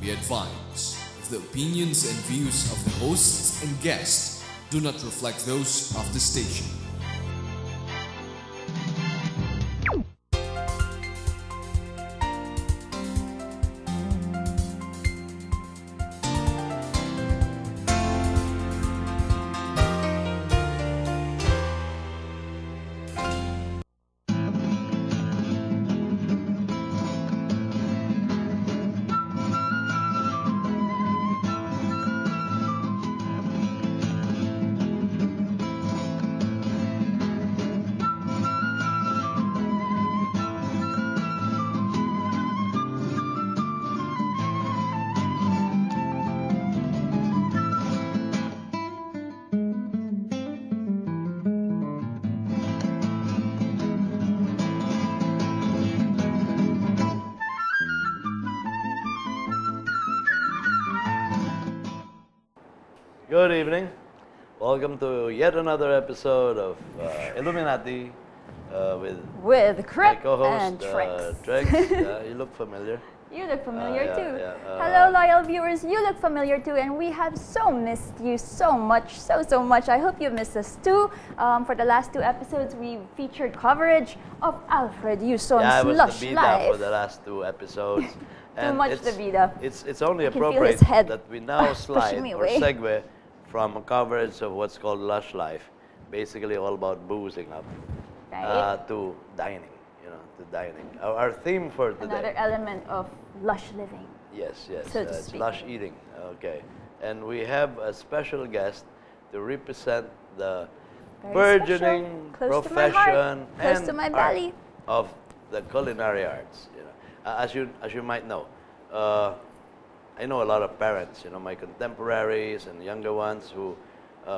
Be advised, the opinions and views of the hosts and guests do not reflect those of the station. Good evening. Welcome to yet another episode of Illuminati with my Crip co-host and Trex. Trex. You look familiar. You look familiar yeah, too. yeah, Hello, loyal viewers. You look familiar too, and we have so missed you so much, so much. I hope you missed us too. For the last 2 episodes, we featured coverage of Alfred Yuson's I was lush the bida life. for the last 2 episodes. Too much the bida. It's only I can feel appropriate his head that we now slide me or away. segue from a coverage of what's called lush life, basically all about boozing up, Right? to dining. To dining. Our theme for today. Another element of lush living. Yes, so to it's speak. lush eating. Okay. And we have a special guest to represent the Very burgeoning special. Close to my heart, profession close and to my art belly. of the culinary arts. As you might know, I know a lot of parents, my contemporaries and younger ones who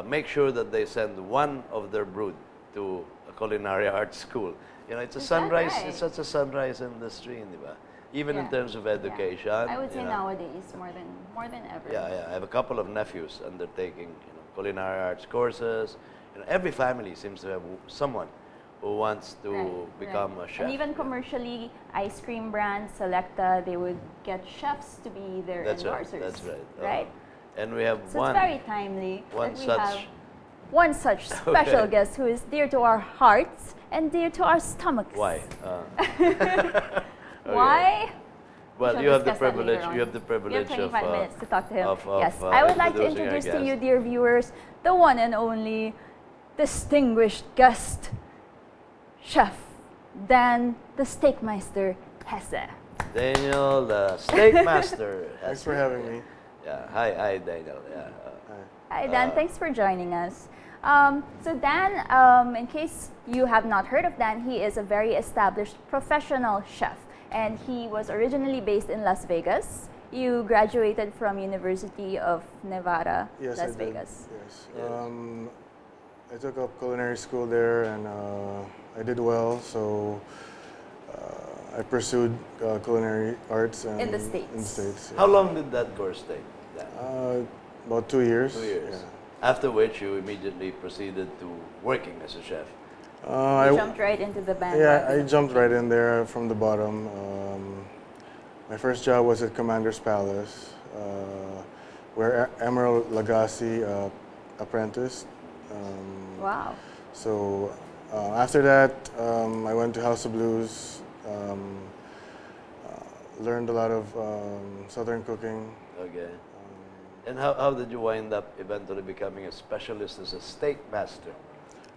make sure that they send one of their brood to a culinary arts school. It's a Is that sunrise. right? It's such a sunrise industry, diba? Even in Yeah. terms of education. I would say nowadays more than ever. Yeah. I have a couple of nephews undertaking, culinary arts courses. Every family seems to have someone who wants to become a chef. And even commercially, ice cream brands, Selecta, they would get chefs to be their endorsers. That's right. Right? And we have So one. it's very timely one that we such- have one such special Okay. guest who is dear to our hearts and dear to our stomachs. Why? Why? Well, Shall you have the discuss that later privilege. on. You have the privilege We have 25 minutes to talk to him. of, Yes, I would like to introducing our introduce to you, guest. dear viewers, the one and only distinguished guest, Chef Dan the Steakmeister Hesse. Daniel, the steak master. Thanks for having me. Yeah. Hi, Daniel. Yeah. Hi Dan, thanks for joining us. So Dan, in case you have not heard of Dan, he is a very established professional chef, and he was originally based in Las Vegas. You graduated from University of Nevada, Yes, Las I did. Vegas. Yes. I took up culinary school there, and I did well. So I pursued culinary arts In the In the States. States. How long did that course take? About 2 years. 2 years. Yeah. After which you immediately proceeded to working as a chef. You jumped right into the band. Yeah, I jumped right in there from the bottom. My first job was at Commander's Palace, where Emerald Lagasse apprenticed. Wow. So after that, I went to House of Blues, learned a lot of Southern cooking. Okay. And how did you wind up eventually becoming a specialist as a steak master?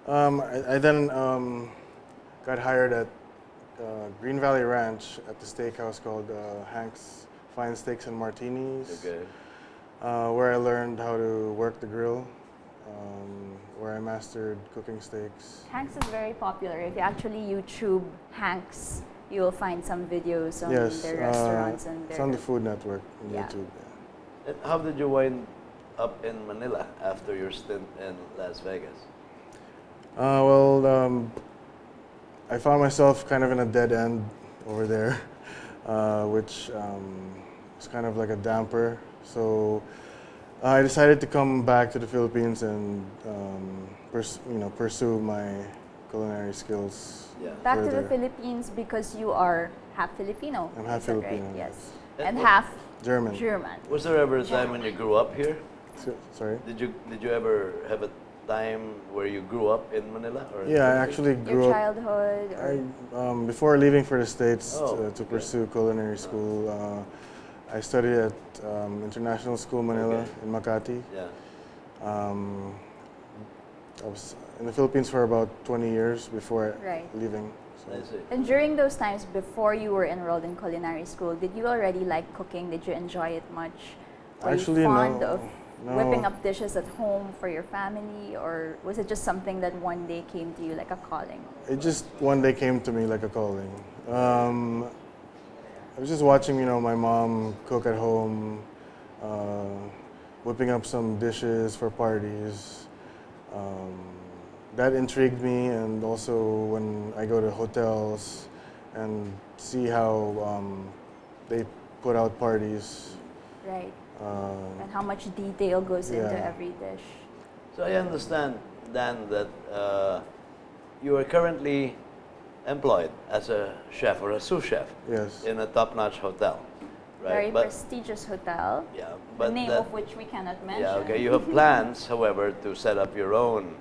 I then got hired at Green Valley Ranch at the steakhouse called Hank's Fine Steaks and Martinis, Okay. where I learned how to work the grill, where I mastered cooking steaks. Hanks is very popular. If you actually YouTube Hanks, you will find some videos on Yes, their restaurants and it's their on the Food Network on Yeah. YouTube. And how did you wind up in Manila after your stint in Las Vegas? I found myself kind of in a dead end over there, which was kind of like a damper. So I decided to come back to the Philippines and pursue my culinary skills. Yeah. Back to further. the Philippines because you are half Filipino. I'm half is that Filipino, Right? Yes. yes. And half German. German. Was there ever a time when you grew up here? Sorry? Did you ever have a time where you grew up in Manila? Or in Yeah, I Philippines? actually Your grew up. childhood? Or Before leaving for the States Oh, to okay. pursue culinary school, I studied at International School Manila Okay. in Makati. Yeah. I was in the Philippines for about 20 years before Right. leaving. So. I see. And during those times before you were enrolled in culinary school, did you already like cooking? Did you enjoy it much? Were Actually, you fond no. of No. whipping up dishes at home for your family, or was it just something that one day came to you like a calling? It just one day came to me like a calling. I was just watching, my mom cook at home, whipping up some dishes for parties. That intrigued me, and also when I go to hotels and see how they put out parties. Right. And how much detail goes into Yeah. every dish. So I understand, Dan, that you are currently employed as a chef or a sous chef Yes. in a top-notch hotel, Very right? But prestigious hotel, yeah, the but name that, of which we cannot mention. yeah, okay. You have plans, however, to set up your own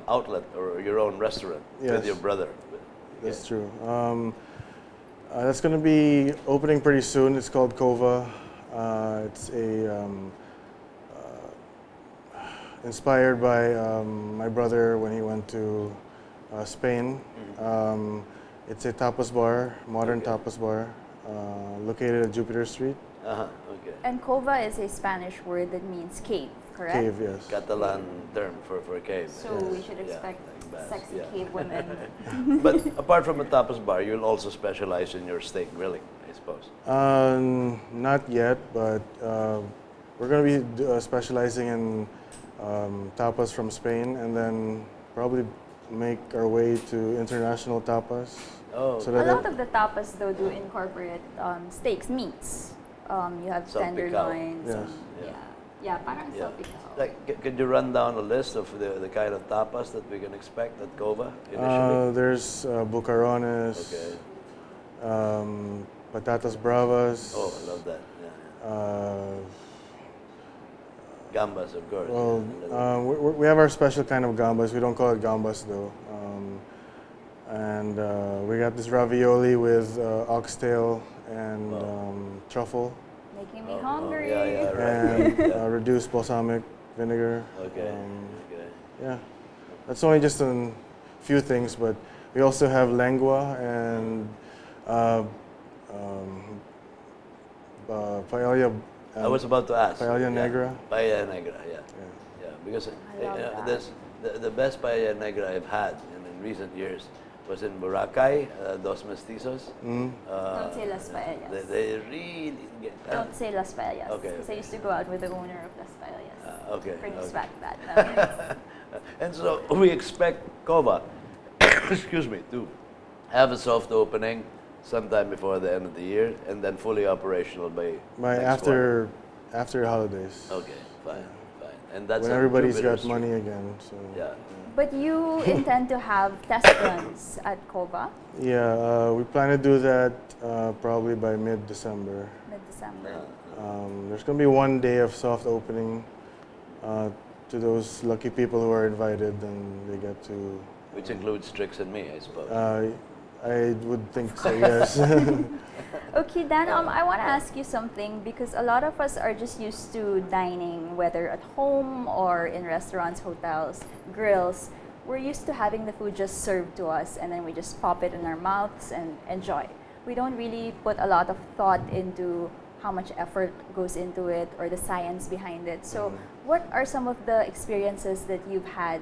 outlet or your own restaurant with Yes. your brother. That's true. That's going to be opening pretty soon. It's called Kova. It's inspired by my brother when he went to Spain. It's a tapas bar, modern Okay. tapas bar, located at Jupiter Street. Okay. And cova is a Spanish word that means cave, correct? Cave, yes. Catalan term for cave. So we should Yeah, expect like bass, sexy yeah. cave women. But apart from a tapas bar, you'll also specialize in your steak grilling, I suppose. Not yet, but we're going to be specializing in tapas from Spain, and then probably make our way to international tapas. Oh, So A that lot of the tapas though do incorporate steaks, meats. You have Salpicao. tenderloins. Yes. And, yeah, parang yeah. salpicao. Like, could you run down a list of the kind of tapas that we can expect at Kova initially? there's bucarones, Okay. patatas bravas. Oh, I love that. Yeah. Uh, Gambas, of course. well, yeah. we have our special kind of gambas. We don't call it gambas though. And we got this ravioli with oxtail and truffle Making me Oh, hungry. yeah, right. and Yeah. reduced balsamic vinegar. Okay. Um, Okay. Yeah, that's only just a few things, but we also have lengua and paella. I was about to ask. Paella yeah. negra. Paella negra, yeah. Yeah. Yeah, because love that. this, the best paella negra I've had in recent years was in Boracay, Dos Mestizos. Don't say Las Paellas. They really get Don't say Las Paellas. Okay, Because I okay. used to go out with the owner of Las Paellas. Okay. Brings okay. back bad memories. And so we expect Kova, excuse me, to have a soft opening sometime before the end of the year, and then fully operational by next after holidays. one. Okay, fine. And that's When on everybody's Jupiter got Street. money again. So Yeah. But you intend to have test runs at Kova yeah, we plan to do that probably by mid-December. mid-December. There's going to be one day of soft opening to those lucky people who are invited, and they get to. Which includes Trix and me, I suppose. I would think so. Yes. Okay, Dan, I want to ask you something because a lot of us are just used to dining, whether at home or in restaurants, hotels, grills. We're used to having the food just served to us and then we just pop it in our mouths and enjoy. We don't really put a lot of thought into how much effort goes into it or the science behind it. So, what are some of the experiences that you've had